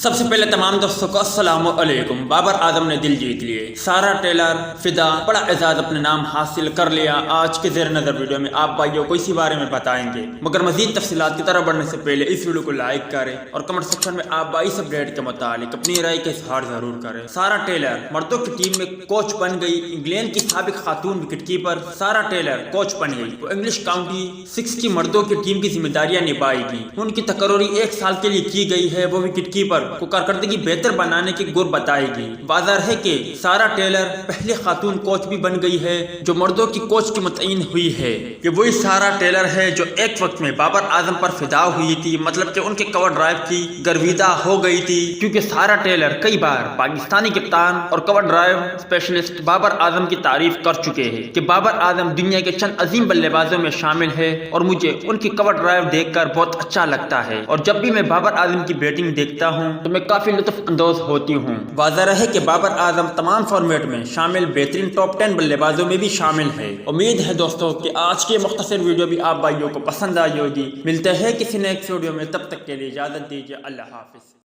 سب سے پہلے تمام دوستوں کو السلام علیکم۔ بابر اعظم نے دل جیت لیے، سارا ٹیلر فدا، بڑا اعزاز اپنے نام حاصل کر لیا۔ آج کے زیر نظر ویڈیو میں آپ بھائیوں کو اسی بارے میں بتائیں گے، مگر مزید تفصیلات کی طرف بڑھنے سے پہلے اس ویڈیو کو لائک کریں اور کمنٹ سیکشن میں آپ بھائی اس اپڈیٹ کے متعلق اپنی رائے کا اظہار ضرور کریں۔ سارا ٹیلر مردوں کی ٹیم میں کوچ بن گئی۔ انگلینڈ کی سابق خاتون وکٹ کیپر سارا ٹیلر کوچ بن گئی۔ وہ انگلش کاؤنٹی 6 کی مردوں کی ٹیم کی ذمہ داریاں نبھائے گی۔ ان کی تقرری 1 سال کے لیے کی گئی ہے۔ وہ وکٹ کیپر کو کارکردگی بہتر بنانے کی گر بتائے گی۔ واضح ہے کہ سارا ٹیلر پہلی خاتون کوچ بھی بن گئی ہے جو مردوں کی کوچ کی متعین ہوئی ہے۔ یہ وہی سارا ٹیلر ہے جو ایک وقت میں بابر اعظم پر فدا ہوئی تھی، مطلب کہ ان کے کور ڈرائیو کی گرویدہ ہو گئی تھی، کیونکہ سارا ٹیلر کئی بار پاکستانی کپتان اور کور ڈرائیو اسپیشلسٹ بابر اعظم کی تعریف کر چکے ہیں کہ بابر اعظم دنیا کے چند عظیم بلے بازوں میں شامل ہے اور مجھے ان کی کور ڈرائیو دیکھ کر بہت اچھا لگتا ہے، اور جب بھی میں بابر اعظم کی بیٹنگ دیکھتا ہوں تو میں کافی لطف اندوز ہوتی ہوں۔ واضح ہے کہ بابر اعظم تمام فارمیٹ میں شامل بہترین ٹاپ 10 بلے بازوں میں بھی شامل ہے۔ امید ہے دوستوں کہ آج کی مختصر ویڈیو بھی آپ بھائیوں کو پسند آئی ہوگی۔ ملتے ہیں کسی نیکسٹ ویڈیو میں، تب تک کے لیے اجازت دیجیے۔ اللہ حافظ۔